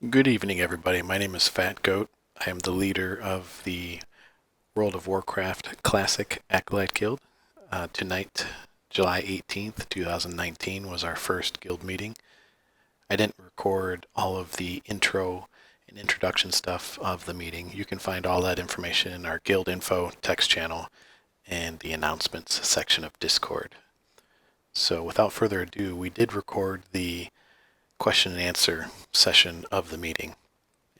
Good evening, everybody. My name is FatGoat. I am the leader of the World of Warcraft Classic Acolyte Guild. Tonight, July 18th, 2019, was our first guild meeting. I didn't record all of the intro and introduction stuff of the meeting. You can find all that information in our guild info text channel and the announcements section of Discord. So without further ado, we did record the question and answer session of the meeting.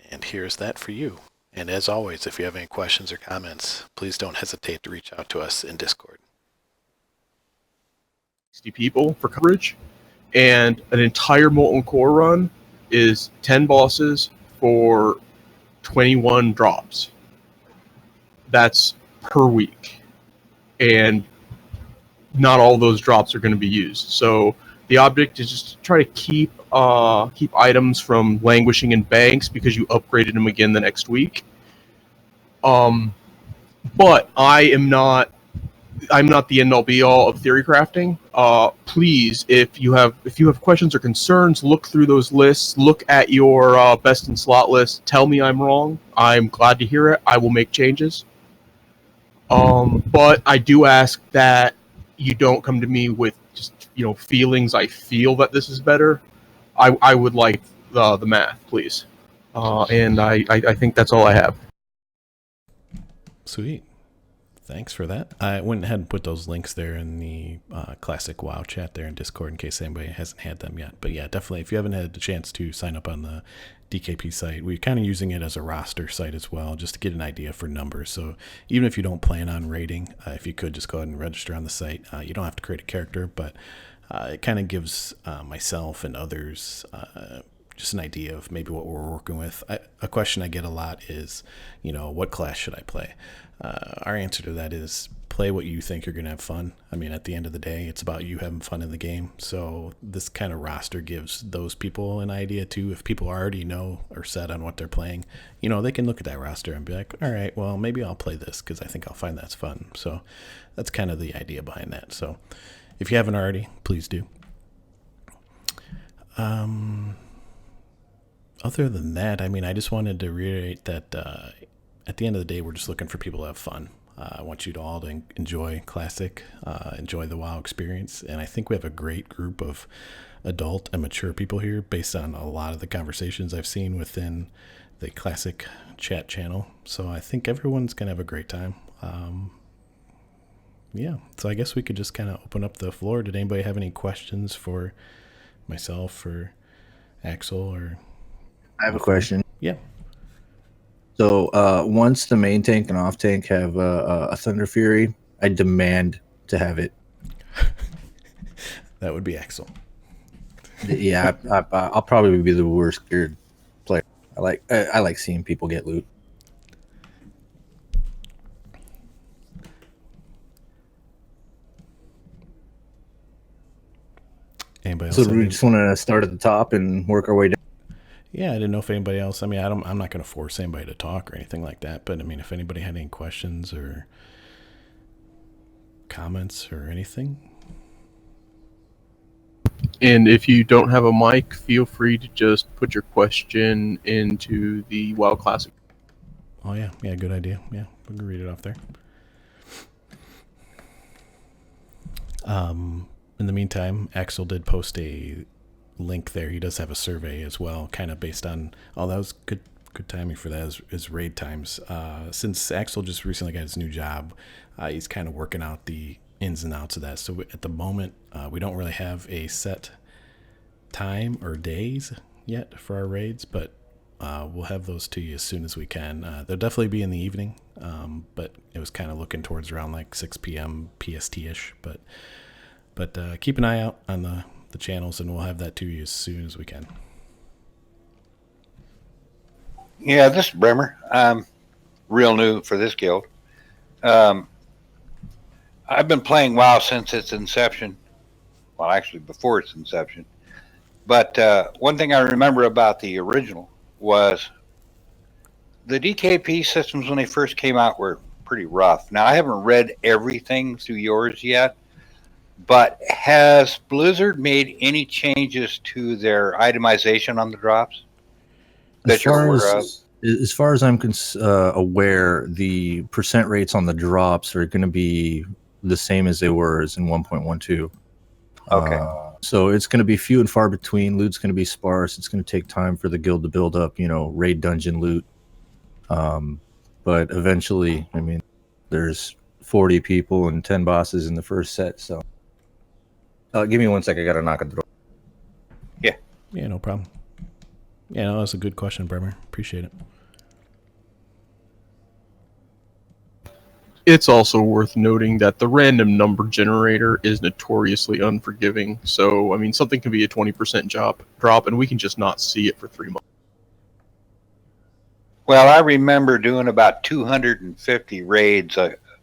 And here's that for you. And as always, if you have any questions or comments, please don't hesitate to reach out to us in Discord. 60 people for coverage, and an entire Molten Core run is 10 bosses for 21 drops. That's per week. And not all those drops are going to be used. So the object is just to try to keep items from languishing in banks because you upgraded them again the next week. But I'm not the end all be all of theory crafting. Please, if you have questions or concerns, look through those lists. Look at your best in slot list. Tell me I'm wrong. I'm glad to hear it. I will make changes. But I do ask that you don't come to me with just feelings. I feel that this is better. I would like the math, please. And I think that's all I have. Sweet. Thanks for that. I went ahead and put those links there in the classic WoW chat there in Discord in case anybody hasn't had them yet. But yeah, definitely, if you haven't had the chance to sign up on the DKP site, we're kind of using it as a roster site as well, just to get an idea for numbers. So even if you don't plan on raiding, if you could just go ahead and register on the site. You don't have to create a character, but it kind of gives myself and others just an idea of maybe what we're working with. A question I get a lot is, what class should I play? Our answer to that is play what you think you're going to have fun. I mean, at the end of the day, it's about you having fun in the game. So this kind of roster gives those people an idea too. If people already know or set on what they're playing, they can look at that roster and be like, all right, well, maybe I'll play this because I think I'll find that's fun. So that's kind of the idea behind that. So if you haven't already, please do. Other than that, I mean, I just wanted to reiterate that at the end of the day, we're just looking for people to have fun. I want you to all to enjoy Classic, enjoy the WoW experience, and I think we have a great group of adult and mature people here based on a lot of the conversations I've seen within the Classic chat channel. So I think everyone's going to have a great time. Yeah, so I guess we could just kind of open up the floor. Did anybody have any questions for myself or Axel or... I have a question. Yeah. So once the main tank and off tank have a Thunder Fury, I demand to have it. That would be Axel. Yeah, I'll probably be the worst geared player. I like seeing people get loot. Anybody else? So we just want to start at the top and work our way down. Yeah, I didn't know if anybody else. I mean, I'm not going to force anybody to talk or anything like that. But I mean, if anybody had any questions or comments or anything. And if you don't have a mic, feel free to just put your question into the WoW Classic. Oh yeah, good idea. Yeah, we can read it off there. In the meantime, Axel did post a link there. He does have a survey as well, kind of based on... Oh, that was good timing for that is raid times. Since Axel just recently got his new job, he's kind of working out the ins and outs of that. So at the moment, we don't really have a set time or days yet for our raids, but we'll have those to you as soon as we can. They'll definitely be in the evening, but it was kind of looking towards around like 6 p.m. PST-ish. But keep an eye out on the channels, and we'll have that to you as soon as we can. Yeah, this is Bremer. I'm real new for this guild. I've been playing WoW since its inception. Well, actually, before its inception. But one thing I remember about the original was the DKP systems when they first came out were pretty rough. Now, I haven't read everything through yours yet, but has Blizzard made any changes to their itemization on the drops? that you're aware of? As far as I'm aware, the percent rates on the drops are going to be the same as they were as in 1.12. Okay. So it's going to be few and far between. Loot's going to be sparse. It's going to take time for the guild to build up, raid dungeon loot. But eventually, I mean, there's 40 people and 10 bosses in the first set. So give me 1 sec. I got to knock at the door. Yeah. Yeah, no problem. Yeah, no, that's a good question, Bremer. Appreciate it. It's also worth noting that the random number generator is notoriously unforgiving. So, I mean, something can be a 20% drop, and we can just not see it for 3 months. Well, I remember doing about 250 raids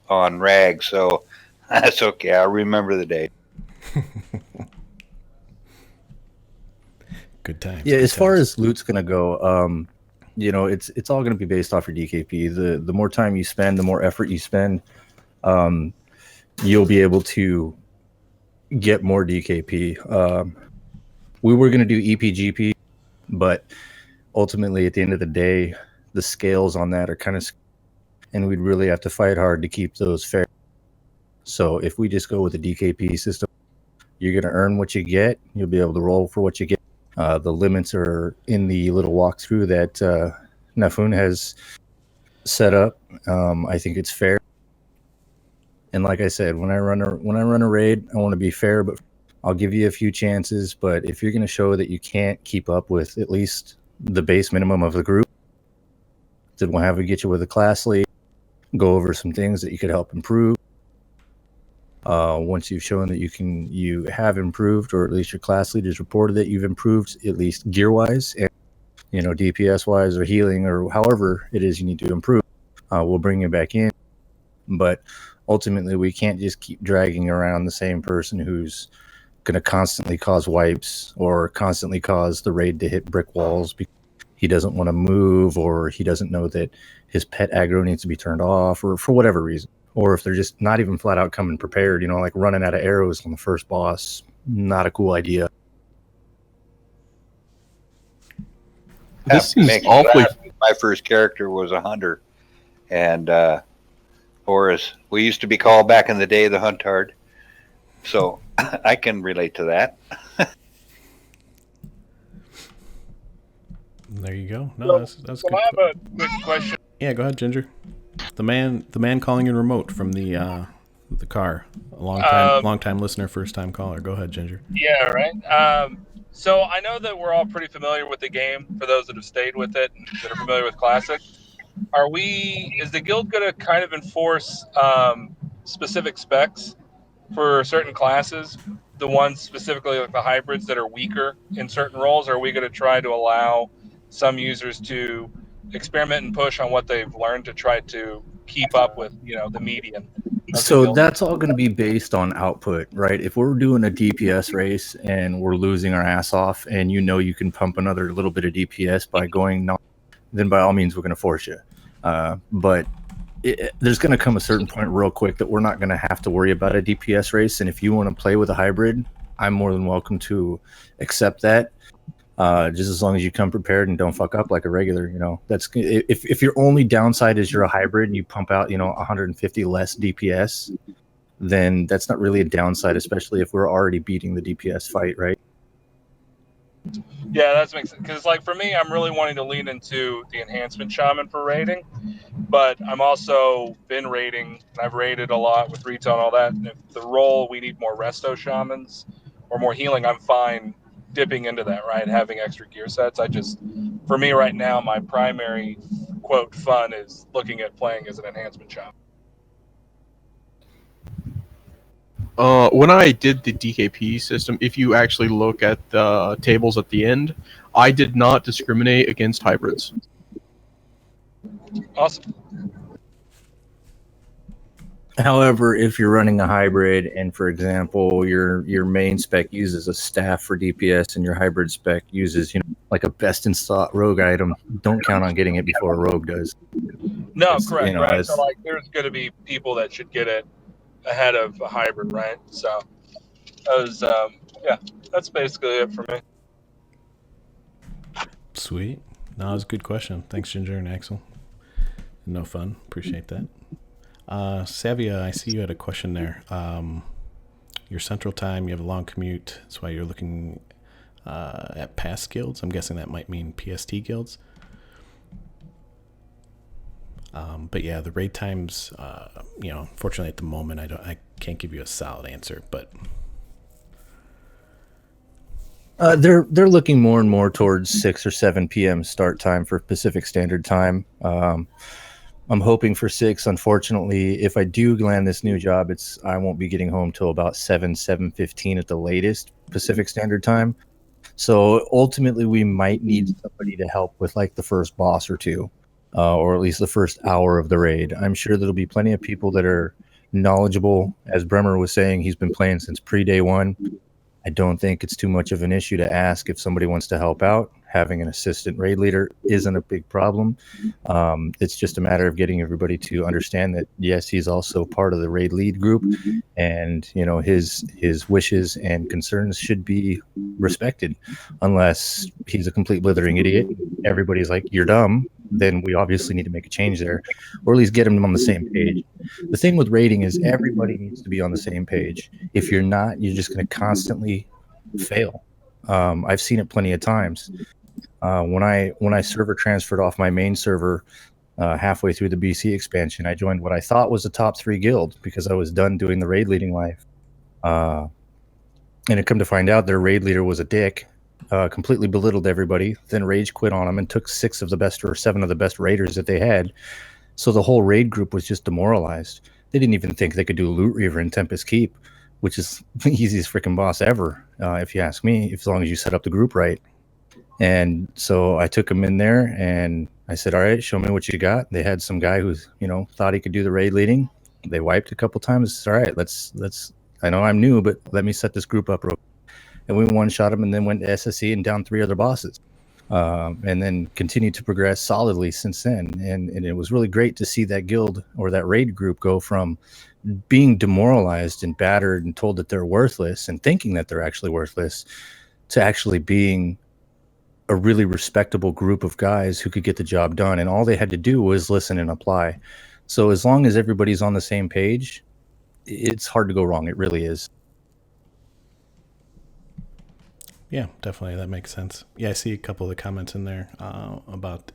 on RAG, so that's okay. I remember the day. Good times. Yeah, good as far times. as loot's going to go, it's all going to be based off your DKP. The more time you spend, the more effort you spend, you'll be able to get more DKP. We were going to do EPGP, but ultimately at the end of the day, the scales on that are kind of, and we'd really have to fight hard to keep those fair. So if we just go with the DKP system, you're going to earn what you get. You'll be able to roll for what you get. The limits are in the little walkthrough that Nafun has set up. I think it's fair. And like I said, when I run a raid, I want to be fair, but I'll give you a few chances. But if you're going to show that you can't keep up with at least the base minimum of the group, then we'll have to get you with a class lead, go over some things that you could help improve. Once you've shown that you have improved, or at least your class lead has reported that you've improved, at least gear wise, and DPS wise or healing or however it is you need to improve, we'll bring you back in. But ultimately, we can't just keep dragging around the same person who's going to constantly cause wipes or constantly cause the raid to hit brick walls because he doesn't want to move, or he doesn't know that his pet aggro needs to be turned off, or for whatever reason. Or if they're just not even flat out coming prepared, like running out of arrows on the first boss. Not a cool idea. This seems awfully. My first character was a hunter, and or as we used to be called back in the day, the huntard. So I can relate to that. There you go. No, that's good. I have a quick question. Yeah, go ahead, Ginger. The man calling in remote from the car. A long time listener, first time caller. Go ahead, Ginger. Yeah, right. So I know that we're all pretty familiar with the game. For those that have stayed with it and that are familiar with Classic, is the guild going to kind of enforce specific specs for certain classes? The ones specifically like the hybrids that are weaker in certain roles? Or are we going to try to allow some users to experiment and push on what they've learned to try to keep up with, the median? So that's all going to be based on output, right? If we're doing a DPS race and we're losing our ass off, and you can pump another little bit of DPS by going non, then by all means we're going to force you. But there's going to come a certain point real quick that we're not going to have to worry about a DPS race. And if you want to play with a hybrid, I'm more than welcome to accept that. Just as long as you come prepared and don't fuck up like a regular, that's if your only downside is you're a hybrid and you pump out, 150 less DPS, then that's not really a downside, especially if we're already beating the DPS fight, right? Yeah, that makes sense. Because, for me, I'm really wanting to lean into the enhancement shaman for raiding, but I'm also been raiding, and I've raided a lot with retail and all that. And if the role we need more resto shamans or more healing, I'm fine dipping into that, right? Having extra gear sets. For me right now, my primary quote fun is looking at playing as an enhancement shaman. When I did the DKP system, if you actually look at the tables at the end, I did not discriminate against hybrids. Awesome. However, if you're running a hybrid and, for example, your main spec uses a staff for DPS and your hybrid spec uses, like a best in slot rogue item, don't count on getting it before a rogue does. No, correct, right? So, there's going to be people that should get it ahead of a hybrid, right? So, that's basically it for me. Sweet. No, it was a good question. Thanks, Ginger and Axel. No fun. Appreciate that. Savia, I see you had a question there. Your central time, you have a long commute. That's why you're looking at past guilds. I'm guessing that might mean PST guilds. But yeah, the raid times, unfortunately at the moment, I can't give you a solid answer, but they're looking more and more towards 6 or 7 p.m. start time for Pacific Standard Time. I'm hoping for 6. Unfortunately, if I do land this new job, I won't be getting home till about 7:15 at the latest Pacific Standard Time. So ultimately, we might need somebody to help with like the first boss or two, or at least the first hour of the raid. I'm sure there'll be plenty of people that are knowledgeable. As Bremer was saying, he's been playing since pre-day one. I don't think it's too much of an issue to ask if somebody wants to help out. Having an assistant raid leader isn't a big problem. It's just a matter of getting everybody to understand that, yes, he's also part of the raid lead group, and his wishes and concerns should be respected. Unless he's a complete blithering idiot, everybody's like, you're dumb, then we obviously need to make a change there, or at least get them on the same page. The thing with raiding is everybody needs to be on the same page. If you're not, you're just going to constantly fail. I've seen it plenty of times. When I server transferred off my main server halfway through the BC expansion, I joined what I thought was a top 3 guild because I was done doing the raid leading life. And it come to find out their raid leader was a dick, completely belittled everybody, then rage quit on them and took 6 of the best or 7 of the best raiders that they had. So the whole raid group was just demoralized. They didn't even think they could do Loot Reaver in Tempest Keep, which is the easiest freaking boss ever, if you ask me, as long as you set up the group right. And so I took them in there and I said, all right, show me what you got. They had some guy who's, thought he could do the raid leading. They wiped a couple times. All right, let's, I know I'm new, but let me set this group up real quick. And we one-shot them and then went to SSE and down 3 other bosses. And then continued to progress solidly since then. And it was really great to see that guild or that raid group go from being demoralized and battered and told that they're worthless and thinking that they're actually worthless to actually being a really respectable group of guys who could get the job done. And all they had to do was listen and apply. So as long as everybody's on the same page, it's hard to go wrong. It really is. Yeah, definitely. That makes sense. Yeah, I see a couple of the comments in there about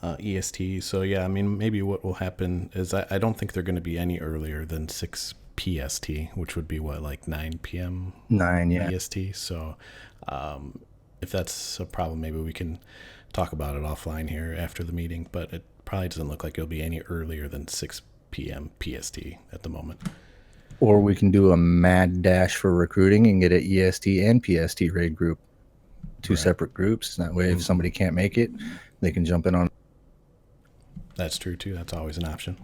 EST. So, yeah, I mean, maybe what will happen is I don't think they're going to be any earlier than 6 PST, which would be, like 9 p.m. 9, yeah. EST. So, if that's a problem, maybe we can talk about it offline here after the meeting. But it probably doesn't look like it'll be any earlier than 6 p.m. PST at the moment. Or we can do a mad dash for recruiting and get an EST and PST raid group, 2 separate groups. That way, if somebody can't make it, they can jump in on. That's true too. That's always an option.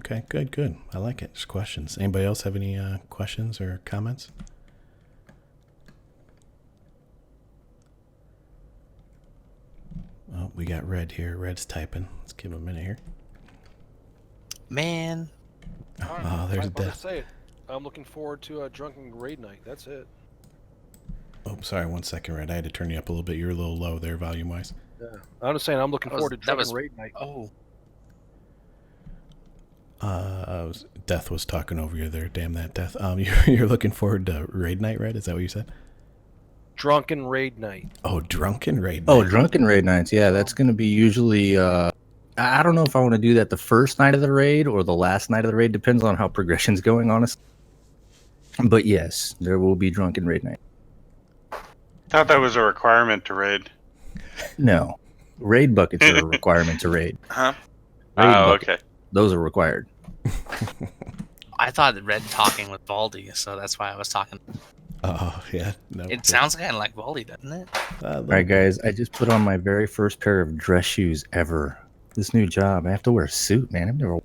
Okay, good. I like it. Just questions. Anybody else have any questions or comments? Oh, we got Red here. Red's typing. Let's give him a minute here. Man. Oh, there's Death. Say it. I'm looking forward to a drunken raid night. That's it. Oh, sorry. 1 second, Red. I had to turn you up a little bit. You're a little low there, volume-wise. Yeah. I'm just saying I'm looking forward to drunken raid night. Oh. Death was talking over you there. Damn that, Death. You're looking forward to raid night, Red? Is that what you said? Drunken raid night. Oh, drunken raid night. Oh, drunken raid nights. Yeah, that's going to be usually. I don't know if I want to do that the first night of the raid or the last night of the raid. Depends on how progression's going, honestly. But yes, there will be drunken raid night. Thought that was a requirement to raid. No, raid buckets are a requirement to raid. Huh? Bucket, Okay. Those are required. I thought Red talking with Baldy, so that's why I was talking. Oh, yeah. No. It sounds kind of like Baldy, doesn't it? All right, guys. I just put on my very first pair of dress shoes ever. This new job, I have to wear a suit, man. I've never.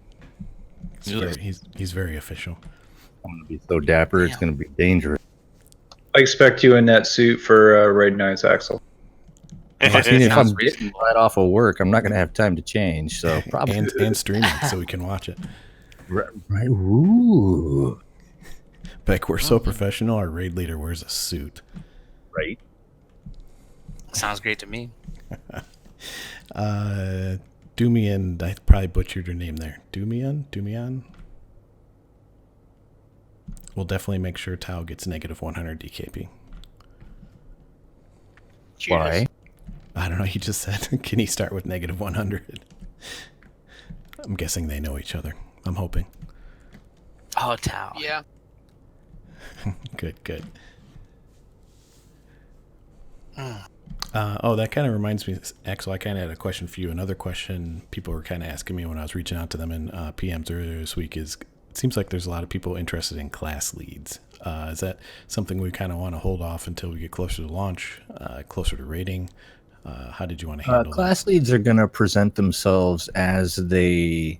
He's very official. I'm gonna be so dapper. It's gonna be dangerous. I expect you in that suit for raid nights, Axel. If I'm getting right off of work, I'm not gonna have time to change. So probably and streaming so we can watch it. Right. Ooh. Like, we're so professional, our raid leader wears a suit. Right. Sounds great to me. Dumian, I probably butchered your name there. Dumian? We'll definitely make sure Tao gets negative 100 DKP. Why? I don't know, he just said, can he start with negative 100? I'm guessing they know each other. I'm hoping. Oh, Tao. Yeah. Good. That kind of reminds me, Axel, I kind of had a question for you. Another question people were kind of asking me when I was reaching out to them in PMs earlier this week is, it seems like there's a lot of people interested in class leads. Is that something we kind of want to hold off until we get closer to launch, closer to rating? How did you want to handle class that? leads are going to present themselves as the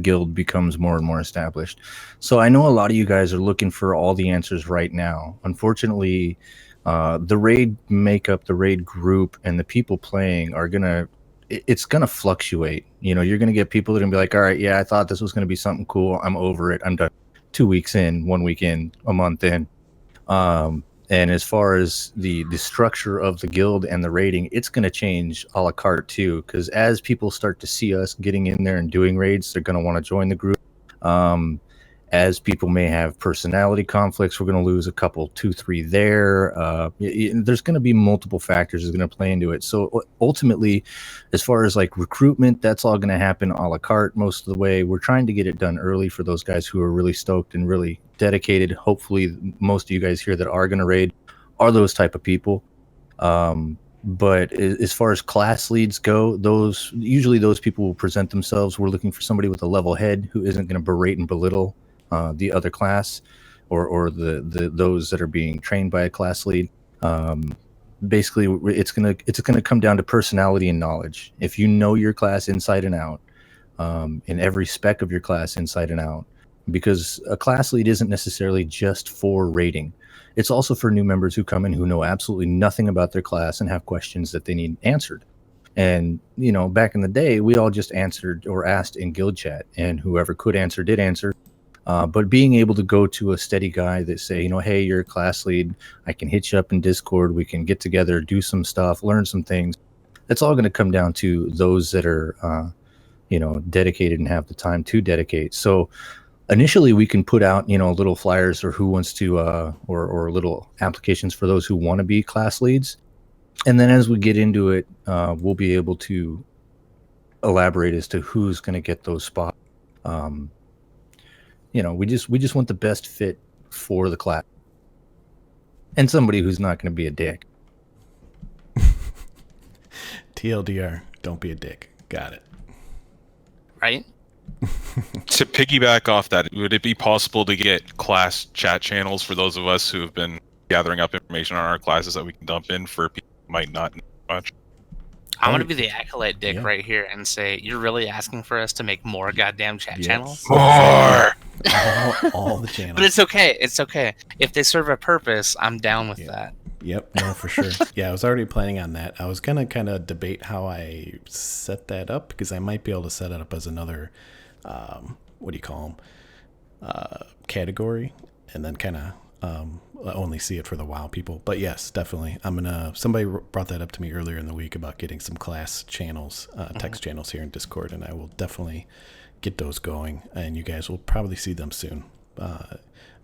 guild becomes more and more established. So I know a lot of you guys are looking for all the answers right now. Unfortunately, the raid makeup, the raid group, and the people playing are it's gonna fluctuate. You know, you're gonna get people that are gonna be like, all right, yeah, I thought this was gonna be something cool. I'm over it. I'm done. 2 weeks in, 1 week in, a month in. And as far as the structure of the guild and the rating, it's going to change a la carte too. Because as people start to see us getting in there and doing raids, they're going to want to join the group. As people may have personality conflicts, we're going to lose a couple, 2, 3 there. There's going to be multiple factors that are going to play into it. So ultimately, as far as like recruitment, that's all going to happen a la carte most of the way. We're trying to get it done early for those guys who are really stoked and really dedicated. Hopefully, most of you guys here that are going to raid are those type of people. But as far as class leads go, usually those people will present themselves. We're looking for somebody with a level head who isn't going to berate and belittle the other class or the those that are being trained by a class lead. Basically, it's gonna come down to personality and knowledge. If you know your class inside and out, in every spec of your class inside and out, because a class lead isn't necessarily just for rating. It's also for new members who come in who know absolutely nothing about their class and have questions that they need answered. And, you know, back in the day, we all just answered or asked in guild chat, and whoever could answer did answer. But being able to go to a steady guy that say, you know, hey, you're a class lead. I can hit you up in Discord. We can get together, do some stuff, learn some things. That's all going to come down to those that are, dedicated and have the time to dedicate. So initially we can put out, little flyers or who wants to, or little applications for those who want to be class leads. And then as we get into it, we'll be able to elaborate as to who's going to get those spots. We just want the best fit for the class and somebody who's not going to be a dick. TLDR, don't be a dick. Got it. Right? To piggyback off that, would it be possible to get class chat channels for those of us who have been gathering up information on our classes that we can dump in for people who might not know much? I'm going to be the acolyte dick right here and say, you're really asking for us to make more goddamn chat channels? More! all the channels. But it's okay. It's okay. If they serve a purpose, I'm down with that. Yep, no, for sure. Yeah, I was already planning on that. I was going to kind of debate how I set that up, because I might be able to set it up as another, category, and then kind of only see it for the WoW people. But yes, definitely. Somebody brought that up to me earlier in the week about getting some class channels, text channels here in Discord, and I will definitely get those going, and you guys will probably see them soon.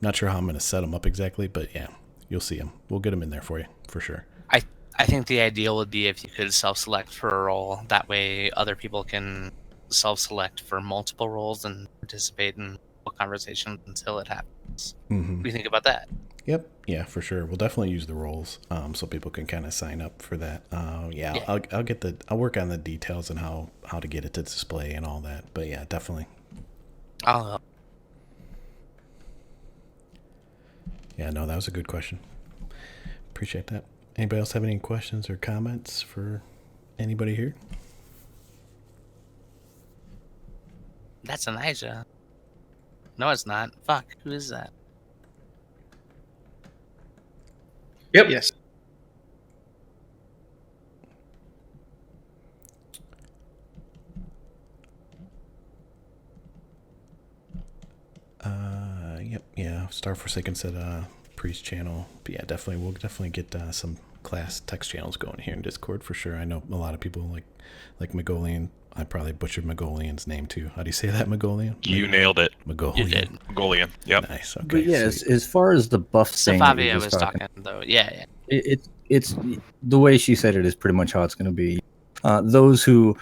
Not sure how I'm going to set them up exactly, but yeah, you'll see them. We'll get them in there for you, for sure. I think the ideal would be if you could self-select for a role. That way other people can self-select for multiple roles and participate in conversations until it happens. Mm-hmm. What do you think about that? Yep. Yeah, for sure. We'll definitely use the roles, so people can kind of sign up for that. Yeah. I'll work on the details and how to get it to display and all that. But yeah, definitely. I'll help. Yeah, no, that was a good question. Appreciate that. Anybody else have any questions or comments for anybody here? That's Elijah. No, it's not. Fuck. Who is that? Yep. Yes. Yep. Yeah. Star Forsaken said priest channel. But yeah, definitely we'll definitely get some class text channels going here in Discord for sure. I know a lot of people like Magolian. I probably butchered Magolian's name too. How do you say that, Magolian? You nailed it. Magolian. You did. Golian. Yep. Nice. Okay. But yeah, as far as the buff thing that Safavia you're was just talking though. Yeah. it's the way she said it is pretty much how it's going to be. Those who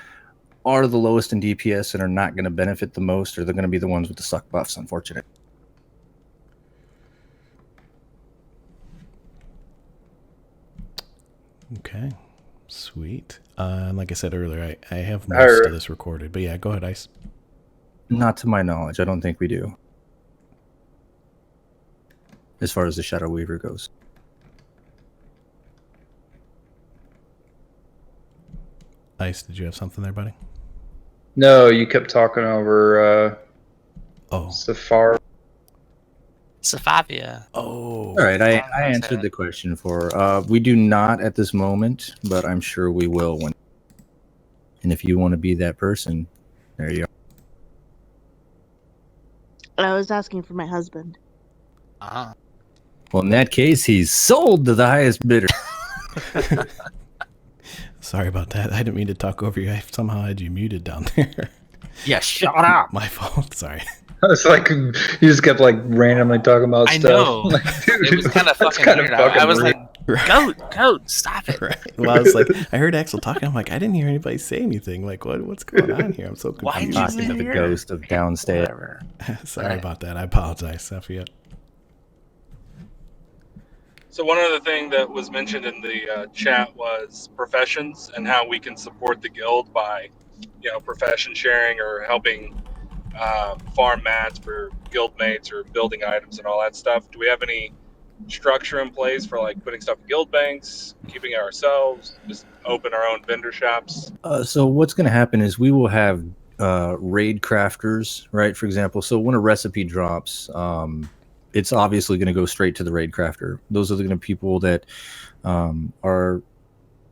are the lowest in DPS and are not going to benefit the most, or they're going to be the ones with the suck buffs, unfortunately. Okay. Sweet. And like I said earlier, I have most of this recorded. But yeah, go ahead, Ice. Not to my knowledge. I don't think we do. As far as the Shadow Weaver goes. Ice, did you have something there, buddy? No, you kept talking over Safar. Safavia. Oh. All right, I answered the question for we do not at this moment, but I'm sure we will when. And if you want to be that person, there you are. I was asking for my husband. Ah. Well, in that case, he's sold to the highest bidder. Sorry about that. I didn't mean to talk over you. I somehow had you muted down there. Yeah, shut up. My fault. Sorry. It's like you just kept like randomly talking about I stuff. know. Like, dude, It was kind of that's fucking kinda weird. fucking I was rude. like, goat, stop it. Right. Well, I was like, I heard Axel talking. I'm like, I didn't hear anybody say anything. Like, what's going on here? I'm so confused. Why did you Talking to the hear? ghost of downstairs. Whatever. Sorry about that. I apologize, Sophia. So one other thing that was mentioned in the chat was professions and how we can support the guild by, profession sharing or helping farm mats for guild mates or building items and all that stuff. Do we have any structure in place for like putting stuff in guild banks, keeping it ourselves, just open our own vendor shops? So what's going to happen is we will have raid crafters, right? For example, so when a recipe drops, it's obviously going to go straight to the raid crafter. Those are the kind of people that are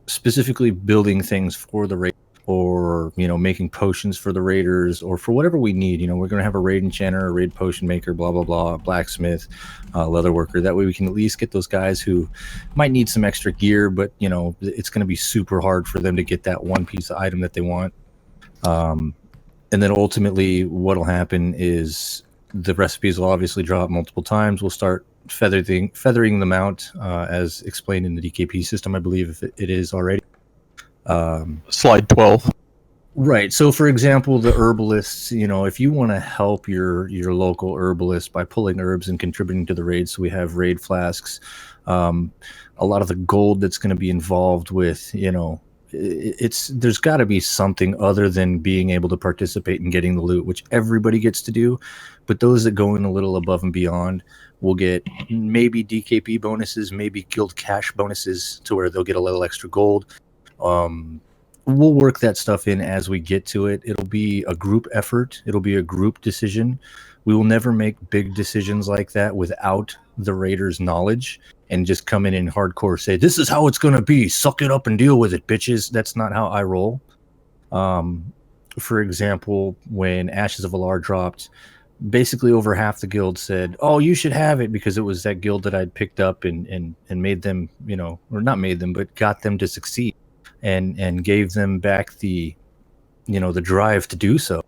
specifically building things for the raid, or making potions for the raiders, or for whatever we need. We're going to have a raid enchanter, a raid potion maker, blah blah blah, blacksmith, leather worker. That way we can at least get those guys who might need some extra gear, but it's going to be super hard for them to get that one piece of item that they want. And then ultimately what'll happen is the recipes will obviously drop multiple times. We'll start feathering them out, as explained in the DKP system, I believe, if it is already. Slide 12. Right. So, for example, the herbalists, if you want to help your local herbalist by pulling herbs and contributing to the raid, so we have raid flasks, a lot of the gold that's going to be involved with, there's got to be something other than being able to participate in getting the loot, which everybody gets to do. But those that go in a little above and beyond will get maybe DKP bonuses, maybe guild cash bonuses, to where they'll get a little extra gold. We'll work that stuff in as we get to it. It'll be a group effort. It'll be a group decision. We will never make big decisions like that without the raiders' knowledge and just come in and hardcore say, this is how it's going to be. Suck it up and deal with it, bitches. That's not how I roll. For example, when Ashes of Alar dropped, basically over half the guild said, oh, you should have it, because it was that guild that I'd picked up and made them, or not made them, but got them to succeed. And gave them back the drive to do so.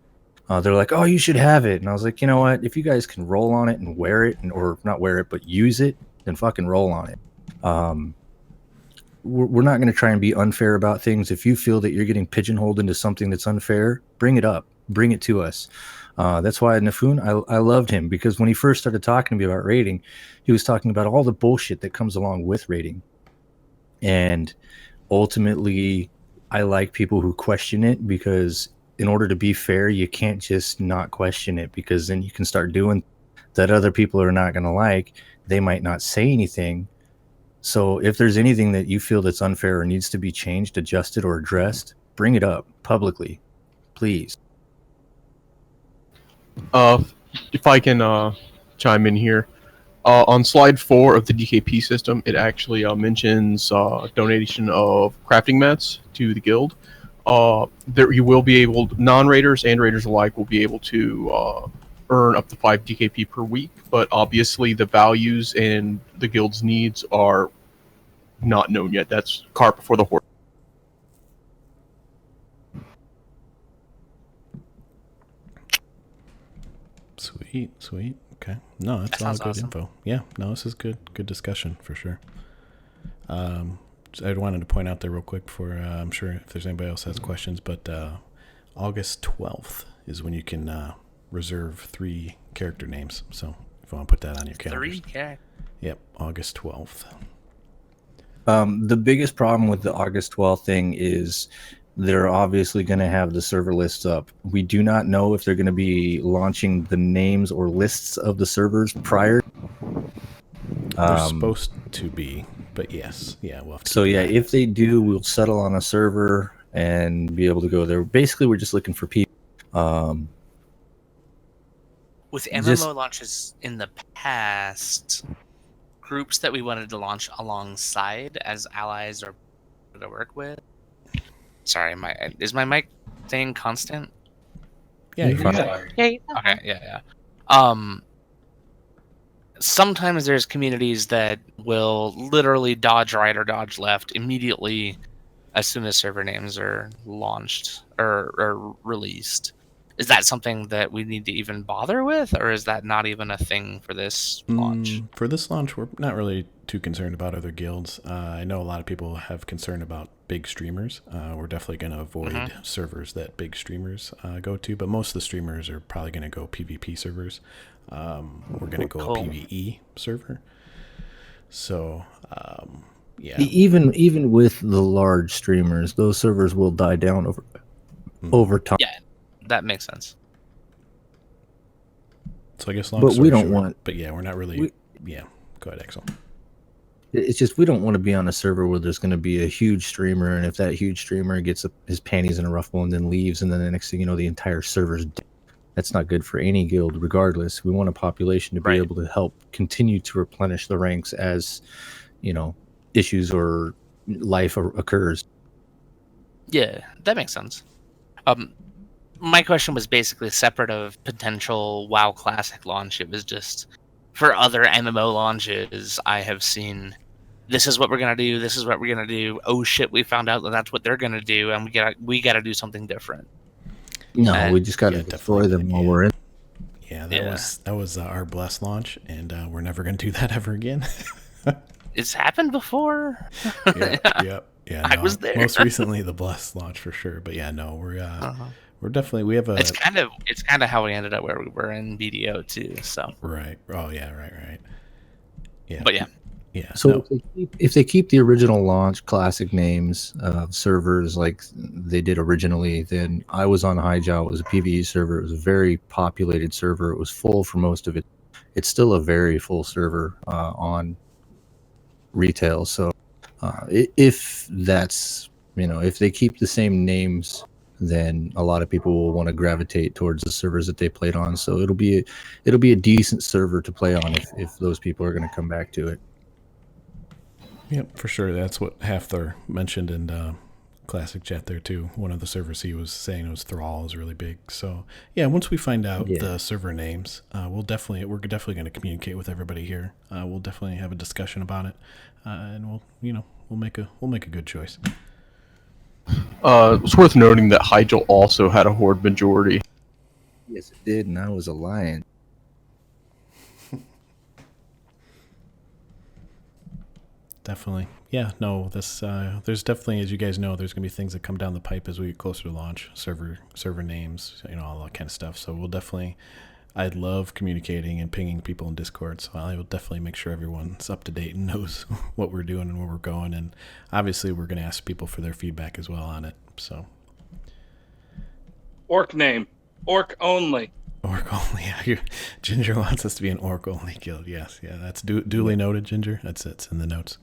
They're like, oh, you should have it. And I was like, you know what? If you guys can roll on it and wear it, or not wear it, but use it, then fucking roll on it. We're not going to try and be unfair about things. If you feel that you're getting pigeonholed into something that's unfair, bring it up. Bring it to us. That's why Nafun, I loved him, because when he first started talking to me about raiding, he was talking about all the bullshit that comes along with raiding. And ultimately, I like people who question it, because in order to be fair, you can't just not question it, because then you can start doing that other people are not going to like. They might not say anything. So if there's anything that you feel that's unfair or needs to be changed, adjusted, or addressed, bring it up publicly, please. If I can chime in here. On slide 4 of the DKP system, it actually mentions donation of crafting mats to the guild. There you will be able, non-raiders and raiders alike will be able to earn up to 5 DKP per week, but obviously the values and the guild's needs are not known yet. That's cart before the horse. Sweet. Okay. No, that's That all sounds good awesome. info. Yeah, no, this is good discussion for sure. I wanted to point out there real quick before I'm sure if there's anybody else has questions, but August 12th is when you can reserve 3 character names. So if you want to put that on your calendars. 3 characters. Yep, August 12th. The biggest problem with the August 12th thing is they're obviously going to have the server lists up. We do not know if they're going to be launching the names or lists of the servers prior. They're supposed to be, but yes. Yeah, we'll have to So keep yeah, an eye on if they do, we'll settle on a server and be able to go there. Basically, we're just looking for people. With MMO Just- launches in the past, groups that we wanted to launch alongside as allies or to work with. Sorry, is my mic staying constant? Yeah, you're fine. Okay, yeah. Sometimes there's communities that will literally dodge right or dodge left immediately as soon as server names are launched or released. Is that something that we need to even bother with, or is that not even a thing for this launch? For this launch, we're not really too concerned about other guilds. I know a lot of people have concern about big streamers. We're definitely going to avoid servers that big streamers go to, but most of the streamers are probably going to go PvP servers. We're going to go a PvE server. So, yeah. Even with the large streamers, those servers will die down over time. Yeah, that makes sense. So I guess long But we story don't short, want. But yeah, we're not really. Yeah, go ahead, Axel. It's just we don't want to be on a server where there's going to be a huge streamer, and if that huge streamer gets his panties in a ruffle and then leaves, and then the next thing you know, the entire server's dead. That's not good for any guild, regardless. We want a population to be able to help continue to replenish the ranks as, issues or life occurs. Yeah, that makes sense. My question was basically separate of potential WoW Classic launch. It was just for other MMO launches, I have seen this is what we're gonna do. This is what we're gonna do. Oh shit, we found out that that's what they're gonna do, and we gotta do something different. No, we just got to destroy them while we're in. Yeah, that was our Bless launch, and we're never going to do that ever again. It's happened before. Yep. Yeah, I was there. Most recently, the Bless launch for sure. But yeah, no, we're definitely we have a. It's kind of how we ended up where we were in BDO too. So right. Oh yeah. Right. Yeah. But yeah. Yeah. So if they keep the original launch classic names of servers like they did originally, then I was on Highjaw. It was a PvE server. It was a very populated server. It was full for most of it. It's still a very full server on retail. So if that's if they keep the same names, then a lot of people will want to gravitate towards the servers that they played on. So it'll be a decent server to play on if those people are going to come back to it. Yep, for sure. That's what Halfthor mentioned in Classic Chat there too. One of the servers he was saying was Thrall is really big. So yeah, once we find out the server names, we're definitely going to communicate with everybody here. We'll definitely have a discussion about it, and we'll make a good choice. It's worth noting that Hyjal also had a Horde majority. Yes, it did, and I was a lion. Definitely. Yeah, no, there's definitely, as you guys know, there's going to be things that come down the pipe as we get closer to launch, server names, all that kind of stuff. So I'd love communicating and pinging people in Discord. So I will definitely make sure everyone's up to date and knows what we're doing and where we're going. And obviously we're going to ask people for their feedback as well on it. So. Orc name. Orc only. Orc only. Yeah, Ginger wants us to be an orc only guild. Yes. Yeah. That's duly noted, Ginger. It's in the notes.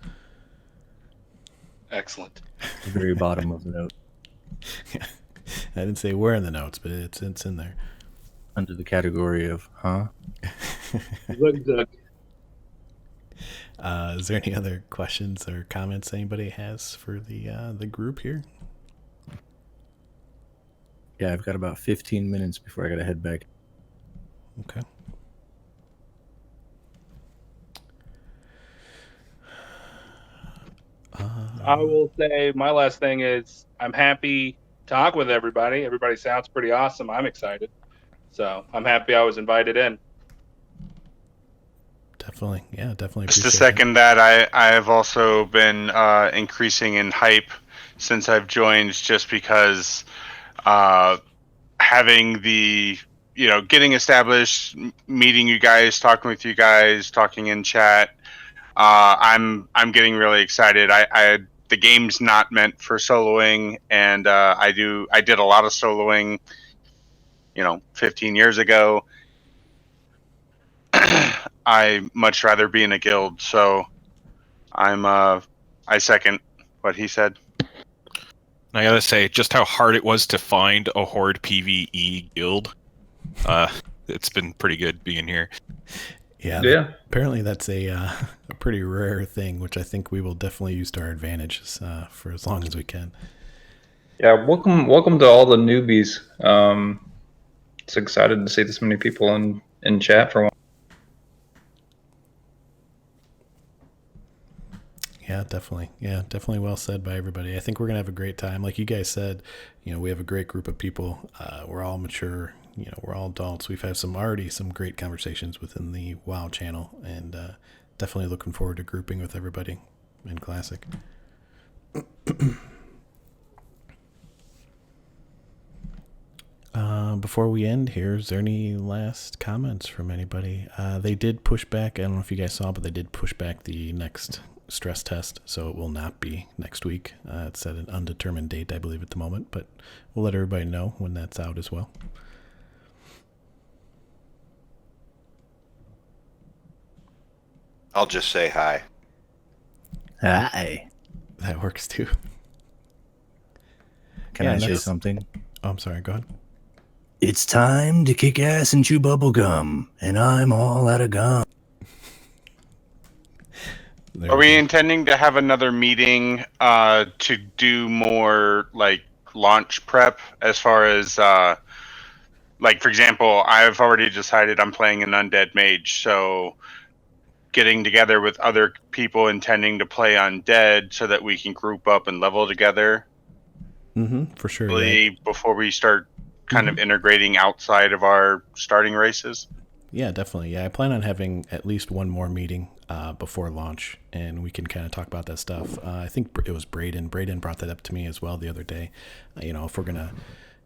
Excellent. The very bottom of the note. Yeah. I didn't say where in the notes, but it's in there. Under the category of, Is there any other questions or comments anybody has for the group here? Yeah, I've got about 15 minutes before I got to head back. Okay. I will say my last thing is I'm happy to talk with everybody. Everybody sounds pretty awesome. I'm excited. So I'm happy I was invited in. Definitely. Yeah, definitely Just to appreciate second that, I have also been increasing in hype since I've joined, just because having the getting established, meeting you guys, talking with you guys, talking in chat. I'm getting really excited. I the game's not meant for soloing, and I did a lot of soloing, 15 years ago. I much rather be in a guild, so I second what he said. I gotta say, just how hard it was to find a Horde PvE guild. It's been pretty good being here. Yeah. Apparently that's a pretty rare thing, which I think we will definitely use to our advantages for as long as we can. Yeah, welcome to all the newbies. It's excited to see this many people in chat for one. Yeah, definitely. Yeah, definitely well said by everybody. I think we're gonna have a great time. Like you guys said, we have a great group of people. We're all mature. We're all adults. We've had some great conversations within the WoW channel, and definitely looking forward to grouping with everybody in Classic. Before we end here, is there any last comments from anybody? They did push back. I don't know if you guys saw, but they did push back the next stress test, so it will not be next week. It's at an undetermined date, I believe, at the moment, but we'll let everybody know when that's out as well. I'll just say hi. Hi. That works too. Can I say something? Oh, I'm sorry, go ahead. It's time to kick ass and chew bubble gum, and I'm all out of gum. Are we intending to have another meeting to do more like launch prep, as far as like, for example, I've already decided I'm playing an undead mage, so getting together with other people intending to play undead so that we can group up and level together. For sure. Yeah. Before we start kind of integrating outside of our starting races. Yeah, definitely. Yeah, I plan on having at least one more meeting before launch, and we can kind of talk about that stuff. I think it was Braden. Braden brought that up to me as well the other day. If we're going to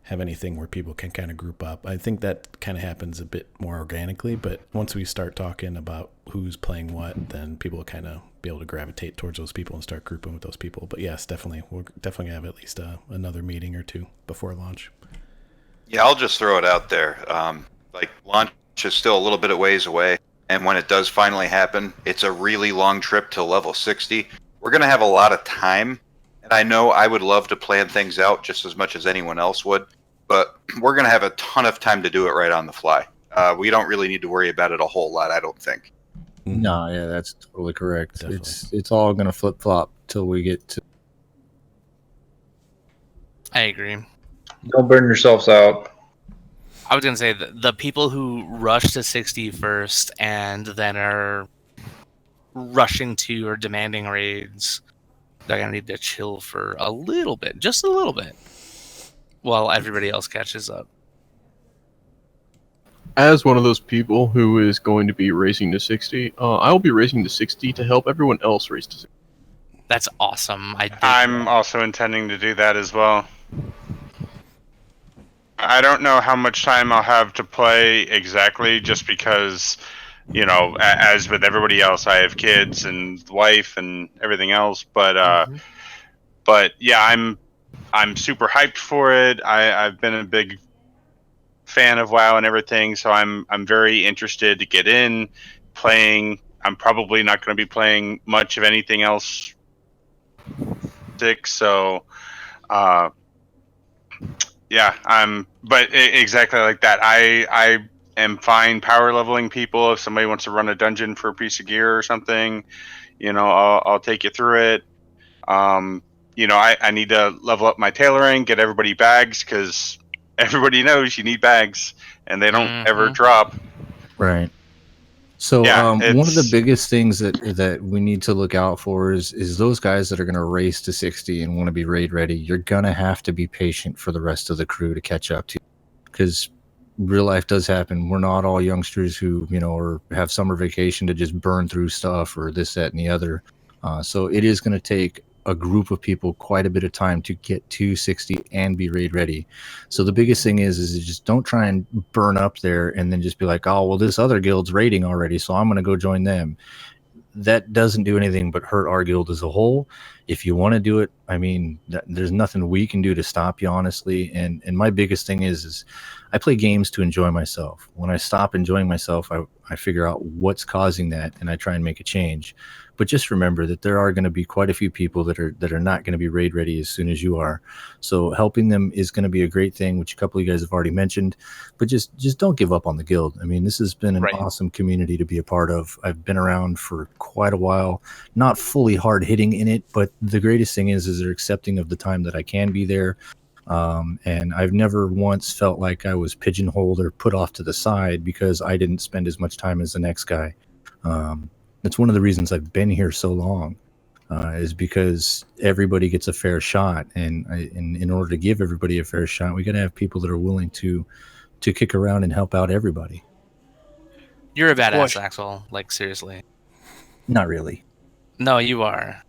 have anything where people can kind of group up. I think that kind of happens a bit more organically, but once we start talking about who's playing what, then people will kind of be able to gravitate towards those people and start grouping with those people. But yes, definitely. We're definitely have at least another meeting or two before launch. Yeah, I'll just throw it out there. Like, launch is still a little bit of ways away, and when it does finally happen, it's a really long trip to level 60. We're going to have a lot of time, and I know I would love to plan things out just as much as anyone else would, but we're going to have a ton of time to do it right on the fly. We don't really need to worry about it a whole lot, I don't think. No, yeah, that's totally correct. Definitely. It's all going to flip-flop till we get to... I agree. Don't burn yourselves out. I was going to say the people who rush to 60 first and then are rushing to or demanding raids, they're going to need to chill for a little bit, just a little bit, while everybody else catches up. As one of those people who is going to be racing to 60, I will be racing to 60 to help everyone else race to 60. That's awesome. I'm also intending to do that as well. I don't know how much time I'll have to play exactly, just because, as with everybody else, I have kids and wife and everything else. But but yeah, I'm super hyped for it. I've been a big fan of WoW and everything, so I'm very interested to get in playing. I'm probably not going to be playing much of anything else. So yeah, but exactly like that. I am fine power leveling people. If somebody wants to run a dungeon for a piece of gear or something, I'll take you through it. I need to level up my tailoring, get everybody bags, because everybody knows you need bags, and they don't ever drop. Right. So Yeah, one of the it's- biggest things that we need to look out for is those guys that are going to race to 60 and want to be raid ready. You're going to have to be patient for the rest of the crew to catch up to, because real life does happen. We're not all youngsters who, or have summer vacation to just burn through stuff or this, that, and the other. So it is going to take a group of people quite a bit of time to get to 60 and be raid ready. So the biggest thing is just don't try and burn up there and then just be like, oh, well, this other guild's raiding already, so I'm going to go join them. That doesn't do anything but hurt our guild as a whole. If you want to do it, I mean, there's nothing we can do to stop you, honestly. And my biggest thing is I play games to enjoy myself. When I stop enjoying myself, I figure out what's causing that, and I try and make a change. But just remember that there are going to be quite a few people that are not going to be raid ready as soon as you are. So helping them is going to be a great thing, which a couple of you guys have already mentioned. But just don't give up on the guild. I mean, this has been an awesome community to be a part of. I've been around for quite a while, not fully hard hitting in it, but the greatest thing is they're accepting of the time that I can be there. And I've never once felt like I was pigeonholed or put off to the side because I didn't spend as much time as the next guy. That's one of the reasons I've been here so long, is because everybody gets a fair shot. And in order to give everybody a fair shot, we got to have people that are willing to kick around and help out everybody. You're a badass, Axel. Like, seriously. Not really. No, you are.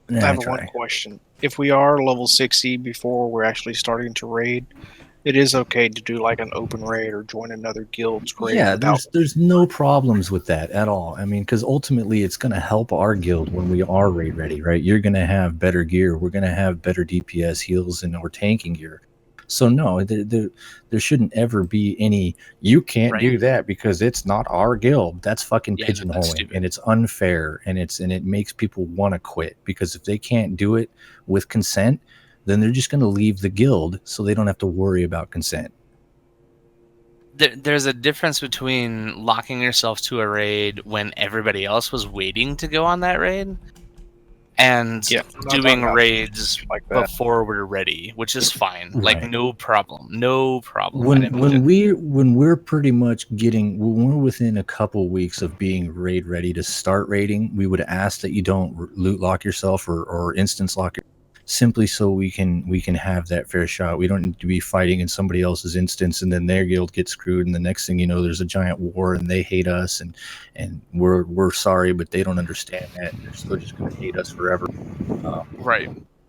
Nah, I have one question. If we are level 60 before we're actually starting to raid, it is okay to do like an open raid or join another guild's raid. Yeah, without... there's no problems with that at all. I mean, because ultimately it's going to help our guild when we are raid ready, right? You're going to have better gear. We're going to have better DPS, heals, and or tanking gear. So no, there shouldn't ever be any, you can't do that because it's not our guild. That's fucking pigeonholing, and it's unfair, and it makes people want to quit, because if they can't do it with consent, then they're just going to leave the guild so they don't have to worry about consent. There's a difference between locking yourself to a raid when everybody else was waiting to go on that raid and doing raids like before we're ready, which is fine. Like, no problem. When we're pretty much when we're within a couple weeks of being raid ready to start raiding, we would ask that you don't loot lock yourself or instance lock simply so we can have that fair shot. We don't need to be fighting in somebody else's instance and then their guild gets screwed, and the next thing you know, there's a giant war and they hate us, and we're sorry, but they don't understand that, and they're still just going to hate us forever.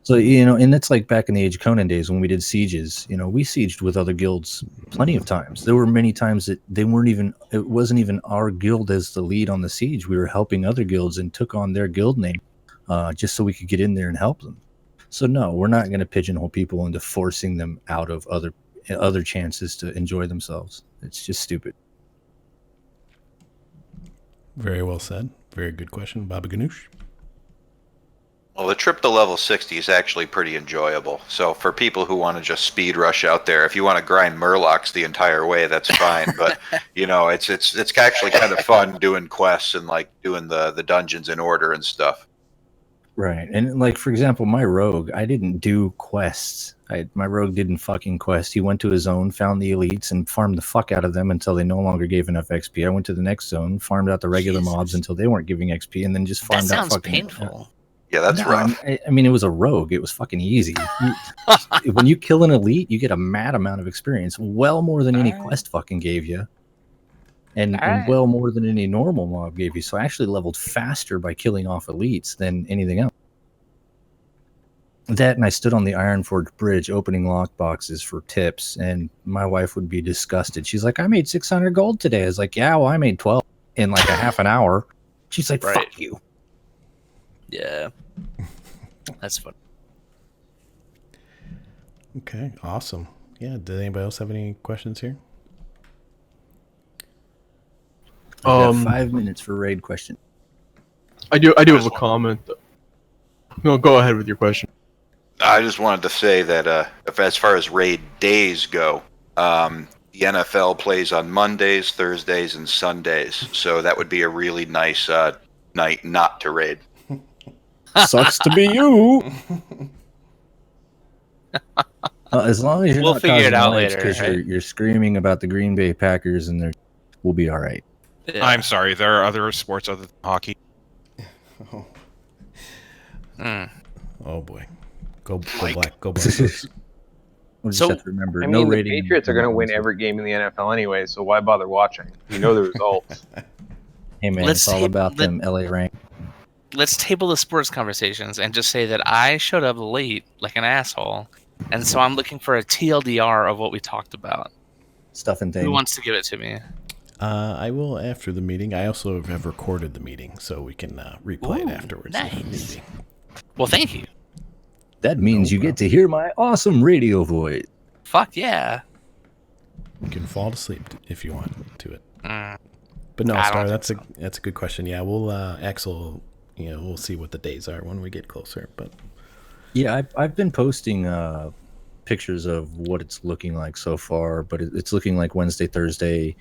So, and that's like back in the Age of Conan days when we did sieges. We sieged with other guilds plenty of times. There were many times that it wasn't even our guild as the lead on the siege. We were helping other guilds and took on their guild name just so we could get in there and help them. So no, we're not going to pigeonhole people into forcing them out of other chances to enjoy themselves. It's just stupid. Very well said. Very good question, Baba Ganoush. Well, the trip to level 60 is actually pretty enjoyable. So for people who want to just speed rush out there, if you want to grind Murlocs the entire way, that's fine. But it's actually kind of fun doing quests and like doing the dungeons in order and stuff. Right. And like, for example, my rogue, I didn't do quests. My rogue didn't fucking quest. He went to his zone, found the elites, and farmed the fuck out of them until they no longer gave enough XP. I went to the next zone, farmed out the regular mobs until they weren't giving XP, and then just farmed out fucking... painful. Yeah, that's rough. I mean, it was a rogue. It was fucking easy. When you kill an elite, you get a mad amount of experience. Well more than any quest fucking gave you. And well more than any normal mob gave you. So I actually leveled faster by killing off elites than anything else. That, and I stood on the Ironforge Bridge opening lockboxes for tips, and my wife would be disgusted. She's like, I made 600 gold today. I was like, yeah, well, I made 12 in like a half an hour. She's like, fuck you. Yeah. That's fun. Okay, awesome. Yeah, did anybody else have any questions here? I got 5 minutes for raid question. I do have a comment. No, go ahead with your question. I just wanted to say that as far as raid days go, the NFL plays on Mondays, Thursdays, and Sundays. So that would be a really nice night not to raid. Sucks to be you. As long as you're We'll not figure it causing out lights later, because you're screaming about the Green Bay Packers and their we'll be all right. Yeah. I'm sorry, there are other sports other than hockey. Oh boy, go black, go black. We'll just So- have to remember, I no mean, the rating. Patriots are going to win every game in the NFL anyway, so why bother watching? You know the results. Hey man, Let's it's all take- about them LA rank. Let's table the sports conversations and just say that I showed up late like an asshole, and so I'm looking for a TLDR of what we talked about. Stuff and things. Who wants to give it to me? I will after the meeting. I also have recorded the meeting, so we can replay it Ooh, afterwards. nice. Well, thank you. That means you get to hear my awesome radio voice. Fuck yeah. You can fall asleep if you want to it. Mm. But no, I Star, don't that's a good question. Yeah, we'll Axel, we'll see what the days are when we get closer. But Yeah, I've been posting pictures of what it's looking like so far, but it's looking like Wednesday, Thursday,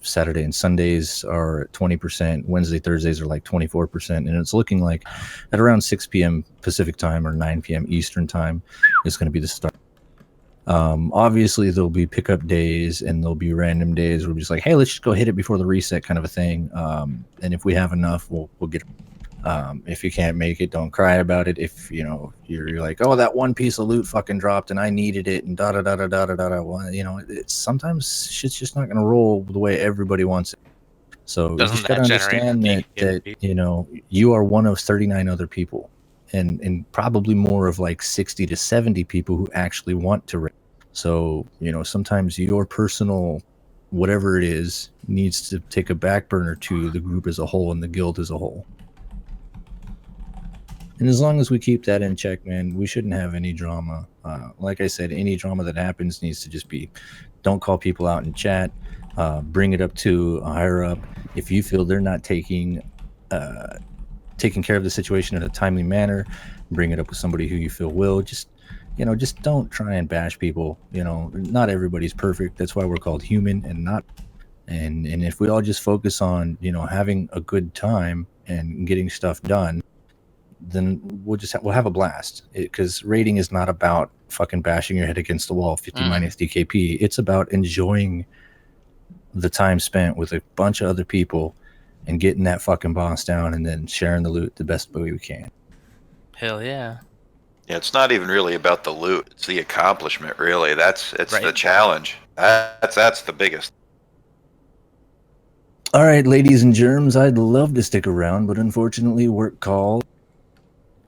Saturday, and Sundays are at 20%. Wednesday, Thursdays are like 24%, and it's looking like at around 6 p.m. Pacific time or 9 p.m. Eastern time is going to be the start. Obviously, there'll be pickup days and there'll be random days where we're just like, hey, let's just go hit it before the reset, kind of a thing. And if we have enough, we'll get. If you can't make it, don't cry about it. If you're like, oh, that one piece of loot fucking dropped and I needed it and da da da da da da da. Well, it's sometimes shit's just not gonna roll the way everybody wants it. So you just gotta understand that you are one of 39 other people, and probably more of like 60 to 70 people who actually want to raid. So sometimes your personal whatever it is needs to take a back burner to the group as a whole and the guild as a whole. And as long as we keep that in check, man, we shouldn't have any drama. Like I said, any drama that happens needs to just be, don't call people out in chat, bring it up to a higher up. If you feel they're not taking care of the situation in a timely manner, bring it up with somebody who you feel will. Just don't try and bash people. Not everybody's perfect. That's why we're called human and not. And if we all just focus on, having a good time and getting stuff done, then we'll have a blast. Because raiding is not about fucking bashing your head against the wall 50 minus DKP. It's about enjoying the time spent with a bunch of other people and getting that fucking boss down and then sharing the loot the best way we can. Hell yeah. Yeah, it's not even really about the loot. It's the accomplishment, really. It's the challenge. That's the biggest. All right, ladies and germs, I'd love to stick around, but unfortunately work called.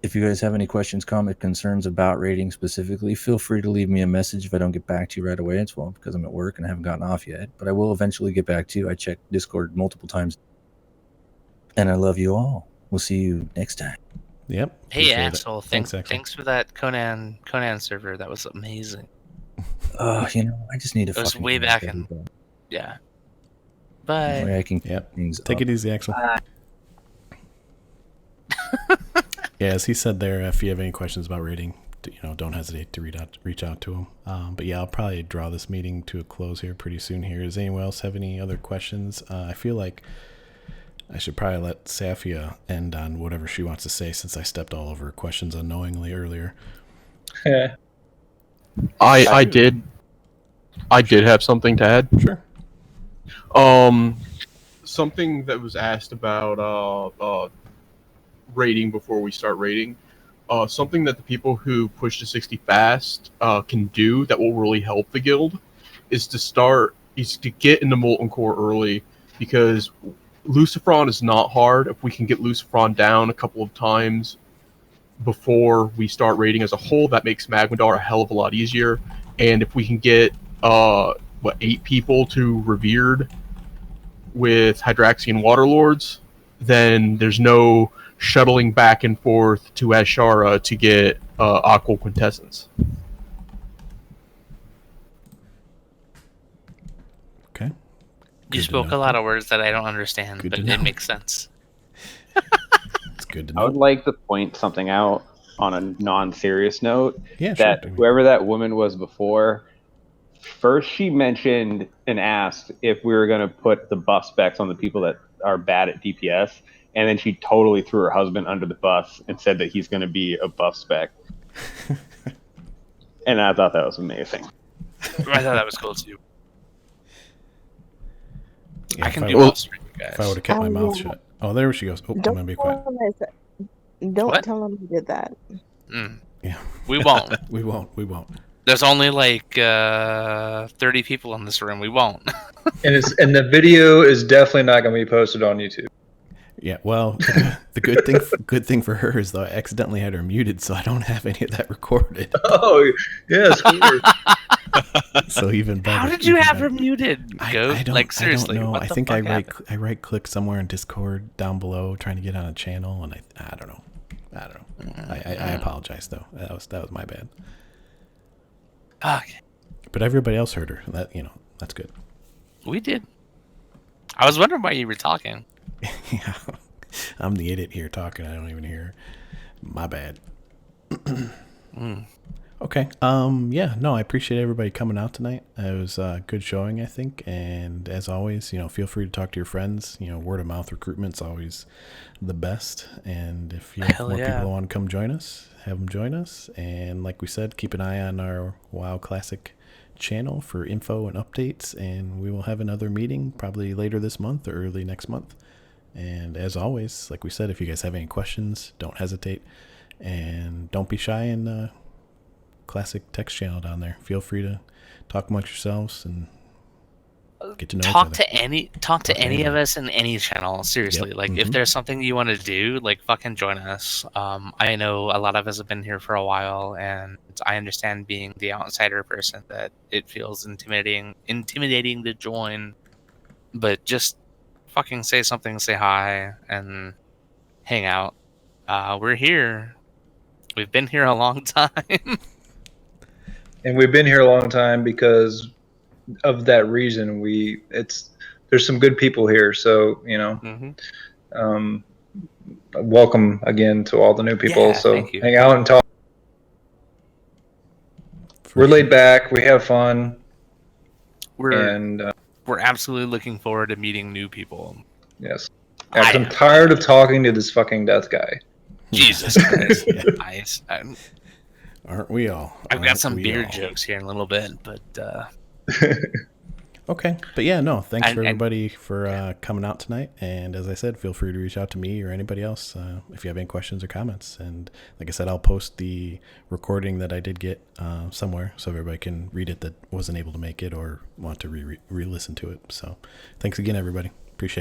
If you guys have any questions, comments, concerns about rating specifically, feel free to leave me a message. If I don't get back to you right away, it's because I'm at work and I haven't gotten off yet. But I will eventually get back to you. I checked Discord multiple times. And I love you all. We'll see you next time. Yep. Hey, Axel. Thanks, Axel. Thanks for that Conan server. That was amazing. I just need to. It was way back in. Yeah. Bye. I can take it easy, Axel. Yeah, as he said there, if you have any questions about rating, don't hesitate to reach out to him. But yeah, I'll probably draw this meeting to a close here pretty soon. Here, does anyone else have any other questions? I feel like I should probably let Safia end on whatever she wants to say, since I stepped all over her questions unknowingly earlier. I did have something to add. Sure. Something that was asked about rating before we start rating. Something that the people who push to 60 fast can do that will really help the guild is to get into Molten Core early, because Lucifron is not hard. If we can get Lucifron down a couple of times before we start raiding as a whole, that makes Magmadar a hell of a lot easier. And if we can get 8 people to Revered with Hydraxian Waterlords, then there's no shuttling back and forth to Ashara to get Aqua Quintessence. Okay. You spoke a lot of words that I don't understand, but it makes sense. It's good to I would like to point something out on a non-serious note. Yeah, that sure. whoever that woman was before, first she mentioned and asked if we were going to put the buff specs on the people that are bad at DPS, and then she totally threw her husband under the bus and said that he's going to be a buff spec. And I thought that was amazing. I thought that was cool too. Yeah, I can if do I, most for you guys. if I would have kept my mouth shut. Oh, there she goes. Oh, I'm gonna be quiet. Don't tell him you did that. Yeah, we won't. We won't. There's only like 30 people in this room. We won't. And the video is definitely not going to be posted on YouTube. Yeah, well, the good thing for her is though I accidentally had her muted, so I don't have any of that recorded. Oh, yeah, it's weird. So even better. How did you have her muted? I don't, like seriously, I don't know. what I the think fuck I right click somewhere in Discord down below trying to get on a channel, and I don't know. I apologize though. That was my bad. Okay. But everybody else heard her. That's good. We did. I was wondering why you were talking. Yeah, I'm the idiot here talking. I don't even hear. My bad. Okay. Yeah. No, I appreciate everybody coming out tonight. It was a good showing, I think. And as always, feel free to talk to your friends. Word of mouth recruitment's always the best. And if you have more people who want to come join us, have them join us. And like we said, keep an eye on our WoW Classic channel for info and updates. And we will have another meeting probably later this month or early next month. And as always, like we said, if you guys have any questions, don't hesitate. And don't be shy in the Classic text channel down there. Feel free to talk amongst yourselves and get to know each other. Talk to any of us in any channel. Seriously, Yep. like if there's something you want to do, like fucking join us. I know a lot of us have been here for a while, and I understand being the outsider person that it feels intimidating to join. But just fucking say something, say hi, and hang out. We're here. We've been here a long time. And we've been here a long time because of that reason. There's some good people here, so welcome again to all the new people. Yeah, so thank you. hang out and talk. We're laid back. We have fun. We're absolutely looking forward to meeting new people. Yes. I'm tired of talking to this fucking death guy. Jesus Christ. Nice. Aren't we all? I've got some beer jokes here in a little bit, but okay. But yeah, no, thanks for everybody for coming out tonight. And as I said, feel free to reach out to me or anybody else if you have any questions or comments. And like I said, I'll post the recording that I did get somewhere so everybody can read it that wasn't able to make it or want to re-listen to it. So thanks again, everybody.